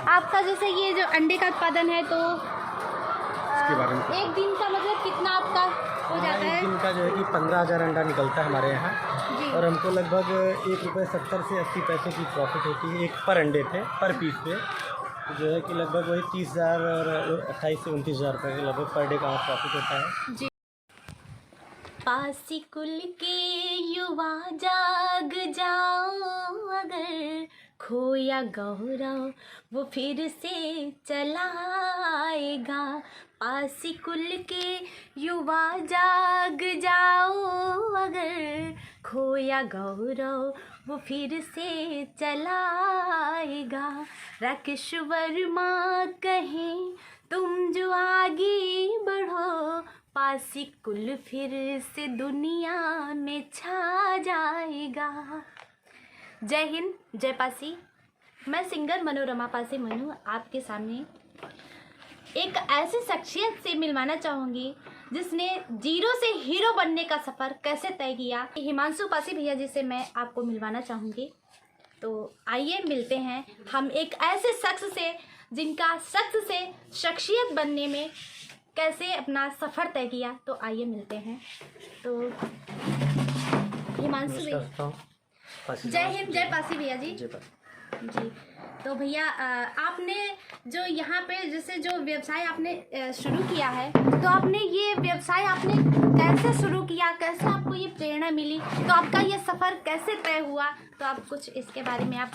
आपका जैसे ये जो अंडे का उत्पादन है तो इसके बारे में एक दिन का मतलब कितना आपका हो जाता एक है? दिन का जो है कि 15,000 अंडा निकलता है हमारे यहाँ। जी और हमको लगभग ₹1.70 से 80 पैसे की प्रॉफिट होती है एक पर अंडे पे, पर पीस पे। जो है कि लगभग वही 30,000 और 28 से 29,000 रुपये के लगभग पर डे का प्रॉफिट होता है। जी। पासी कुल के युवा जाग जाओ, अगर खोया गौरव वो फिर से चलाएगा। पासी कुल के युवा जाग जाओ, अगर खोया गौरव वो फिर से चलाएगा। राकेश वर्मा कहें तुम जो आगे बढ़ो, पासी कुल फिर से दुनिया में छा जाएगा। जय हिंद, जय पासी। मैं सिंगर मनोरमा पासी मनु आपके सामने एक ऐसी शख्सियत से मिलवाना चाहूँगी जिसने जीरो से हीरो बनने का सफ़र कैसे तय किया। हिमांशु पासी भैया जी से मैं आपको मिलवाना चाहूँगी। तो आइए मिलते हैं हम एक ऐसे शख्स से जिनका शख्स से शख्सियत बनने में कैसे अपना सफ़र तय किया। तो आइए मिलते हैं। तो हिमांशु भैया, जय हिंद, जय पासी भैया जी। जी, तो भैया आपने जो यहाँ पे जैसे जो व्यवसाय आपने शुरू किया है, तो आपने ये व्यवसाय आपने कैसे शुरू किया, कैसे आपको ये प्रेरणा मिली, तो आपका ये सफ़र कैसे तय हुआ, तो आप कुछ इसके बारे में आप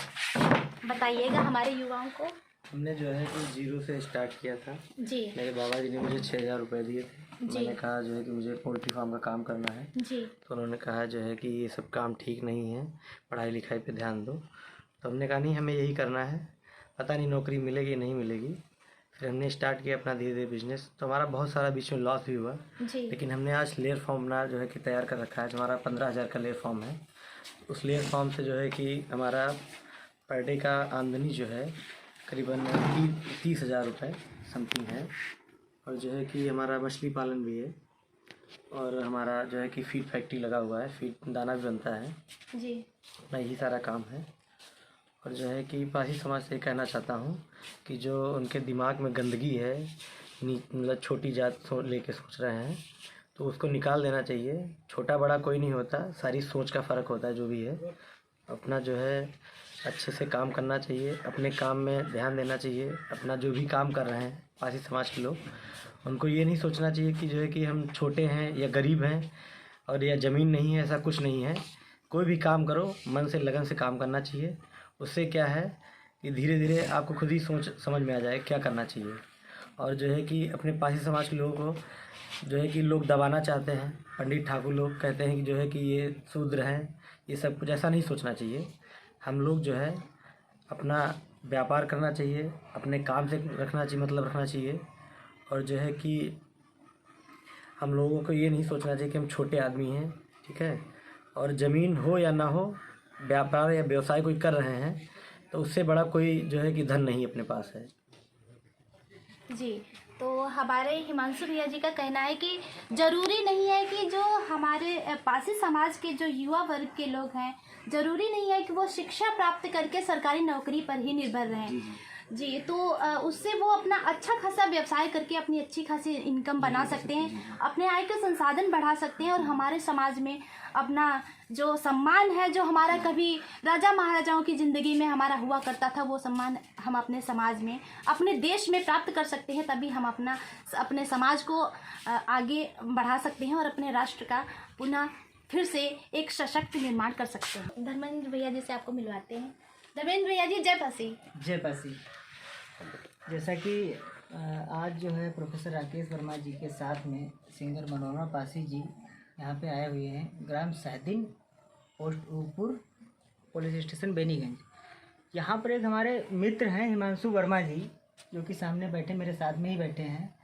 बताइएगा हमारे युवाओं को। हमने जो है कि जीरो से स्टार्ट किया था जी मेरे बाबा जी ने मुझे 6,000 रुपये दिए थे। मैंने कहा जो है कि मुझे पोल्ट्री फार्म का काम करना है। जी तो उन्होंने कहा जो है कि ये सब काम ठीक नहीं है, पढ़ाई लिखाई पे ध्यान दो। तो हमने कहा नहीं, हमें यही करना है, पता नहीं नौकरी मिलेगी नहीं मिलेगी। फिर हमने स्टार्ट किया अपना धीरे धीरे बिजनेस। तो हमारा बहुत सारा बीच में लॉस भी हुआ, जी लेकिन हमने आज लेयर फॉर्म अपना जो है कि तैयार कर रखा है। जो हमारा 15,000 का लेयर फॉर्म है, उस लेयर फॉर्म से जो है कि हमारा पर डे का आमदनी जो है करीबन 30,000 रुपये समथिंग है। और जो है कि हमारा मछली पालन भी है, और हमारा जो है कि फीड फैक्ट्री लगा हुआ है, फीड दाना भी बनता है जी अपना, यही सारा काम है। और जो है कि पासी समाज से कहना चाहता हूँ कि जो उनके दिमाग में गंदगी है, मतलब छोटी जात लेके सोच रहे हैं, तो उसको निकाल देना चाहिए। छोटा बड़ा कोई नहीं होता, सारी सोच का फ़र्क होता है। जो भी है अपना जो है अच्छे से काम करना चाहिए, अपने काम में ध्यान देना चाहिए। अपना जो भी काम कर रहे हैं पासी समाज के लोग, उनको ये नहीं सोचना चाहिए कि जो है कि हम छोटे हैं या गरीब हैं और या ज़मीन नहीं है, ऐसा कुछ नहीं है। कोई भी काम करो, मन से लगन से काम करना चाहिए। उससे क्या है कि धीरे धीरे आपको खुद ही सोच समझ में आ जाए क्या करना चाहिए। और जो है कि अपने पासी समाज के लोगों को जो है कि लोग दबाना चाहते हैं, पंडित ठाकुर लोग कहते हैं कि जो है कि ये शूद्र हैं, ये सब कुछ, ऐसा नहीं सोचना चाहिए। हम लोग जो है अपना व्यापार करना चाहिए, अपने काम से रखना चाहिए, मतलब रखना चाहिए। और जो है कि हम लोगों को ये नहीं सोचना चाहिए कि हम छोटे आदमी हैं, ठीक है। और ज़मीन हो या ना हो, व्यापार या व्यवसाय कोई कर रहे हैं तो उससे बड़ा कोई जो है कि धन नहीं अपने पास है। जी, तो हमारे हिमांशु भैया जी का कहना है कि ज़रूरी नहीं है कि जो हमारे पासी समाज के जो युवा वर्ग के लोग हैं, ज़रूरी नहीं है कि वो शिक्षा प्राप्त करके सरकारी नौकरी पर ही निर्भर रहें। जी, तो उससे वो अपना अच्छा खासा व्यवसाय करके अपनी अच्छी खासी इनकम बना सकते हैं, अपने आय के संसाधन बढ़ा सकते हैं, और हमारे समाज में अपना जो सम्मान है, जो हमारा कभी राजा महाराजाओं की ज़िंदगी में हमारा हुआ करता था, वो सम्मान हम अपने समाज में, अपने देश में प्राप्त कर सकते हैं। तभी हम अपने समाज को आगे बढ़ा सकते हैं और अपने राष्ट्र का पुनः फिर से एक सशक्त निर्माण कर सकते हैं। धर्मेंद्र भैया जी से आपको मिलवाते हैं। धर्मेंद्र भैया जी, जय पासी। जय पासी। जैसा कि आज जो है प्रोफेसर राकेश वर्मा जी के साथ में सिंगर मनोरमा पासी जी यहाँ पे आए हुए हैं, ग्राम सहदिन, पोस्ट ऊपुर, पुलिस स्टेशन बेनीगंज। यहाँ पर एक हमारे मित्र हैं हिमांशु वर्मा जी, जो कि सामने बैठे, मेरे साथ में ही बैठे हैं।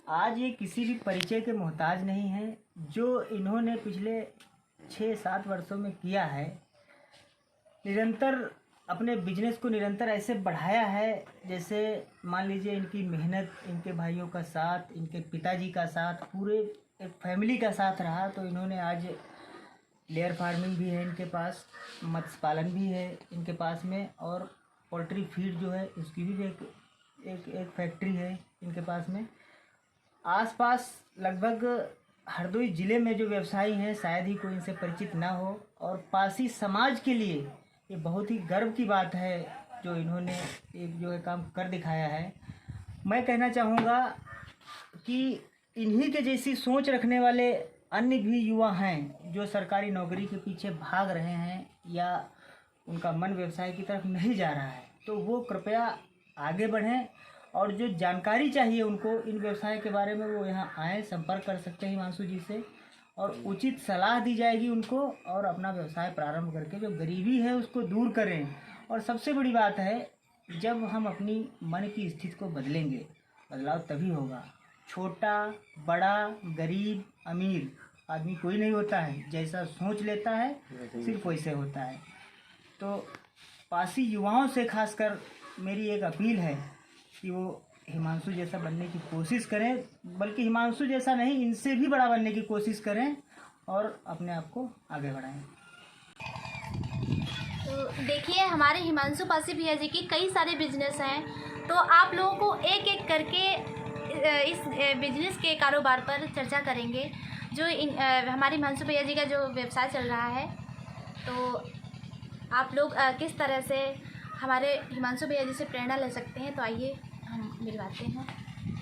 आज ये किसी भी परिचय के मोहताज नहीं हैं। जो इन्होंने पिछले 6-7 वर्षों में किया है, निरंतर अपने बिजनेस को निरंतर ऐसे बढ़ाया है, जैसे मान लीजिए इनकी मेहनत, इनके भाइयों का साथ, इनके पिताजी का साथ, पूरे एक फैमिली का साथ रहा। तो इन्होंने आज लेयर फार्मिंग भी है इनके पास, मत्स्य पालन भी है इनके पास में, और पोल्ट्री फीड जो है उसकी भी एक फैक्ट्री है इनके पास में। आसपास लगभग हरदोई ज़िले में जो व्यवसायी हैं शायद ही कोई इनसे परिचित ना हो, और पासी समाज के लिए ये बहुत ही गर्व की बात है जो इन्होंने एक जो है काम कर दिखाया है। मैं कहना चाहूँगा कि इन्हीं के जैसी सोच रखने वाले अन्य भी युवा हैं जो सरकारी नौकरी के पीछे भाग रहे हैं या उनका मन व्यवसाय की तरफ नहीं जा रहा है, तो वो कृपया आगे बढ़ें और जो जानकारी चाहिए उनको इन व्यवसाय के बारे में वो यहाँ आएँ, संपर्क कर सकते हैं हिमांशु जी से और उचित सलाह दी जाएगी उनको, और अपना व्यवसाय प्रारंभ करके जो गरीबी है उसको दूर करें। और सबसे बड़ी बात है, जब हम अपनी मन की स्थिति को बदलेंगे, बदलाव तभी होगा। छोटा बड़ा गरीब अमीर आदमी कोई नहीं होता है, जैसा सोच लेता है सिर्फ वैसे होता है। तो पासी युवाओं से खासकर मेरी एक अपील है कि वो हिमांशु जैसा बनने की कोशिश करें, बल्कि हिमांशु जैसा नहीं इनसे भी बड़ा बनने की कोशिश करें और अपने आप को आगे बढ़ाएं। तो देखिए, हमारे हिमांशु पासी भैया जी की कई सारे बिजनेस हैं, तो आप लोगों को एक एक करके इस बिजनेस के कारोबार पर चर्चा करेंगे। जो हमारे हिमांशु भैया जी का जो व्यवसाय चल रहा है, तो आप लोग किस तरह से हमारे हिमांशु भैया जी से प्रेरणा ले सकते हैं, तो आइए हम मिलवाते हैं,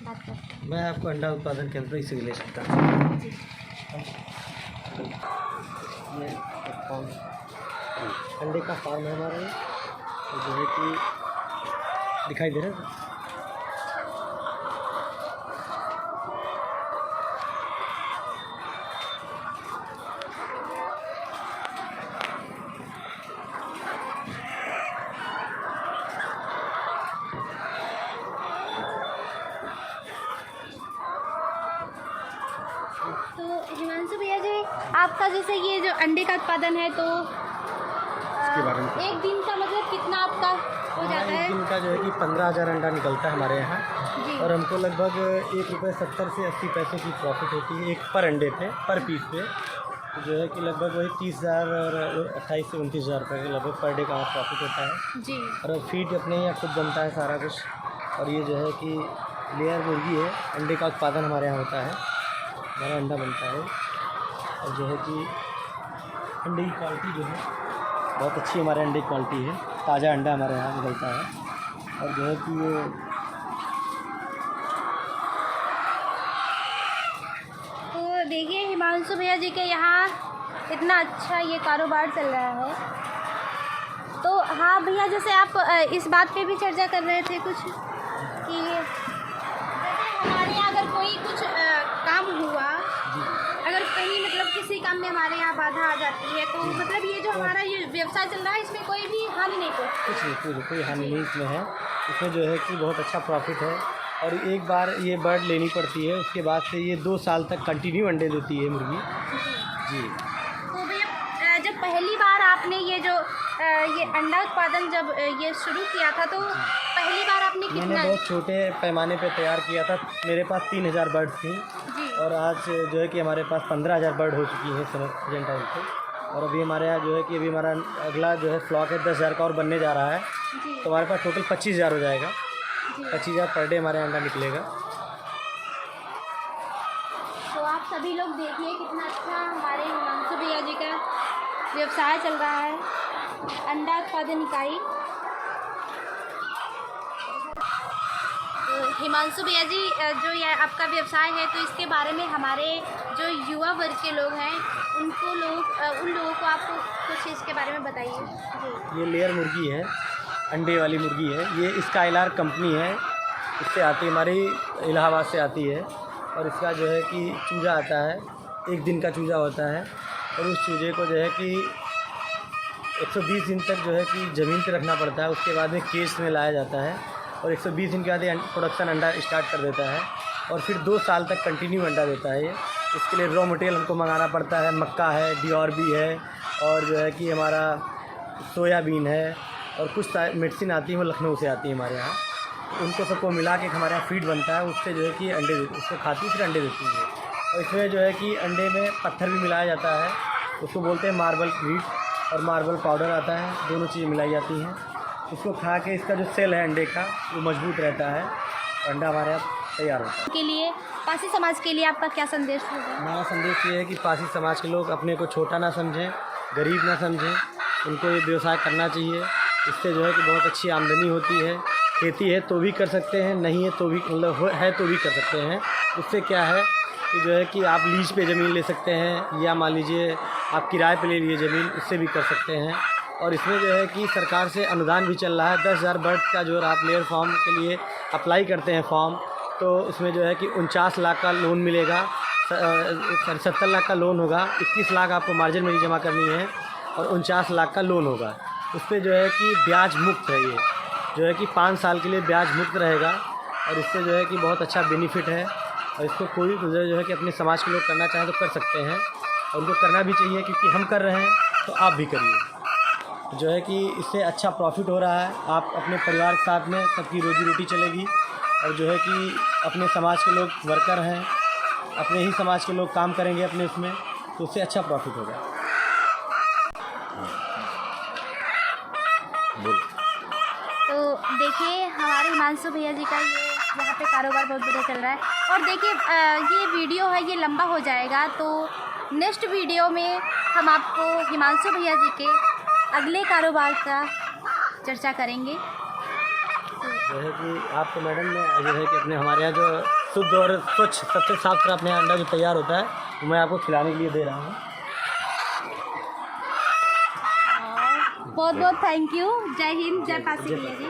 बात करते हैं। मैं आपको अंडा उत्पादन केंद्र से ले सकता हूँ। जी, ये अंडे का फार्म है हमारा, ये जो है कि दिखाई दे रहा है। तो हिमांशु भैया जी, आपका जैसे ये जो अंडे का उत्पादन है, तो बारे में एक दिन का मतलब कितना आपका हो जाता है? एक दिन का जो है कि 15,000 अंडा निकलता है हमारे यहाँ, जी, और हमको लगभग ₹1.70 से 80 पैसे की प्रॉफिट होती है एक पर अंडे पे, पर पीस पे। जो है कि लगभग वही 30,000 और 28 से 29,000 रुपये के लगभग पर डे का प्रॉफिट होता है। जी, और फीड अपने यहाँ खुद बनता है सारा कुछ। और ये जो है कि लेयर मुर्गी है, अंडे का उत्पादन हमारे यहाँ होता है, हमारा अंडा बनता है। और जो है कि अंडे की क्वालिटी जो है बहुत अच्छी हमारे अंडे की क्वालिटी है, ताज़ा अंडा हमारे यहाँ निकलता है। और जो है कि ये तो देखिए, हिमांशु भैया जी के यहाँ इतना अच्छा ये कारोबार चल रहा है। तो हाँ भैया, जैसे आप इस बात पे भी चर्चा कर रहे थे कुछ कि जैसे हमारे यहाँ अगर कोई कुछ काम हुआ, अगर कहीं मतलब किसी काम में हमारे यहाँ बाधा आ जाती है, तो मतलब ये जो हमारा ये व्यवसाय चल रहा है, इसमें कोई भी हानि नहीं पहुँचती? कोई हानि नहीं इसमें है। इसमें जो है कि बहुत अच्छा प्रॉफिट है। और एक बार ये बर्ड लेनी पड़ती है, उसके बाद से ये 2 साल तक कंटिन्यू अंडे देती है मुर्गी। जी। तो भैया, जब पहली बार आपने ये जो ये अंडा उत्पादन जब ये शुरू किया था, तो पहली बार आपने मैंने कितना? बहुत छोटे पैमाने पे तैयार किया था। मेरे पास 3,000 बर्ड थी, जी, और आज जो है कि हमारे पास 15,000 बर्ड हो चुकी हैं प्रेजेंट टाइम पे। और अभी हमारे यहाँ जो है कि अभी हमारा अगला जो है फ्लॉक है 10,000 का और बनने जा रहा है। जी, तो हमारे पास टोटल 25,000 हो जाएगा। जी। 25,000 पर डे हमारे अंडा निकलेगा। तो आप सभी लोग देखिए कितना अच्छा हमारे हिमांशु भैया जी का व्यवसाय चल रहा है, अंडा उत्पादन इकाई। तो हिमांशु भैया जी, जो ये आपका व्यवसाय है, तो इसके बारे में हमारे जो युवा वर्ग के लोग हैं उन लोगों को आप कुछ इसके बारे में बताइए। जी, ये लेयर मुर्गी है, अंडे वाली मुर्गी है। ये स्काइलार्क कंपनी है, इससे आती हमारी इलाहाबाद से आती है। और इसका जो है कि चूजा आता है, एक दिन का चूजा होता है, और उस चूजे को जो है कि 120 दिन तक जो है कि ज़मीन पे रखना पड़ता है। उसके बाद में केज में लाया जाता है, और 120 दिन के बाद ये प्रोडक्शन अंडा स्टार्ट कर देता है, और फिर 2 साल तक कंटिन्यू अंडा देता है ये। इसके लिए रॉ मटेरियल हमको मंगाना पड़ता है, मक्का है, DRB है, और जो है कि हमारा सोयाबीन है, और कुछ मेडिसिन आती है वो लखनऊ से आती है हमारे यहाँ। उनको सबको मिला के हमारे यहाँ फीड बनता है, उससे जो है कि अंडे उसको खाती फिर अंडे देती है। और इसमें जो है कि अंडे में पत्थर भी मिलाया जाता है, उसको बोलते हैं मार्बल फीड, और मार्बल पाउडर आता है, दोनों चीज़ें मिलाई जाती हैं। उसको खा के इसका जो सेल है अंडे का वो मजबूत रहता है, अंडा हमारे यहाँ तैयार होता है। के लिए पासी समाज के लिए आपका क्या संदेश होगा? हमारा संदेश ये है कि पासी समाज के लोग अपने को छोटा ना समझें, गरीब ना समझें, उनको ये व्यवसाय करना चाहिए। इससे जो है कि बहुत अच्छी आमदनी होती है। खेती है तो भी कर सकते हैं, नहीं है तो भी मतलब है तो भी कर सकते हैं। उससे क्या है कि जो है कि आप लीज पे ज़मीन ले सकते हैं या मान लीजिए आप किराए पे ले लिए ज़मीन, उससे भी कर सकते हैं। और इसमें जो है कि सरकार से अनुदान भी चल रहा है। 10,000 बर्ड का जो आप लेयर फार्म के लिए अप्लाई करते हैं फॉर्म, तो इसमें जो है कि 49 लाख का लोन मिलेगा, 70 लाख का लोन होगा, 21 लाख आपको मार्जिन मनी जमा करनी है और 49 लाख का लोन होगा। उस पर जो है कि ब्याज मुक्त है, ये जो है कि 5 साल के लिए ब्याज मुक्त रहेगा और इससे जो है कि बहुत अच्छा बेनिफिट है। और इसको कोई जो है कि अपने समाज के लोग करना चाहें तो कर सकते हैं और उनको करना भी चाहिए, क्योंकि हम कर रहे हैं तो आप भी करिए। जो है कि इससे अच्छा प्रॉफिट हो रहा है, आप अपने परिवार के साथ में सबकी रोजी रोटी चलेगी और जो है कि अपने समाज के लोग वर्कर हैं, अपने ही समाज के लोग काम करेंगे अपने उसमें, तो उससे अच्छा प्रॉफिट होगा। तो देखिए हमारे हिमांशु भैया जी का ये यहाँ पे कारोबार बहुत बढ़िया चल रहा है। और देखिए ये वीडियो है, ये लंबा हो जाएगा, तो नेक्स्ट वीडियो में हम आपको हिमांशु भैया जी के अगले कारोबार का चर्चा करेंगे। जो है कि आपको मैडम ने जो है कि अपने हमारे यहाँ जो शुद्ध और स्वच्छ सबसे साफ सुथरा अपने यहाँ अंडा जो तैयार होता है वो मैं आपको खिलाने के लिए दे रहा हूँ। बहुत बहुत थैंक यू। जय हिंद, जय पासी भैया जी।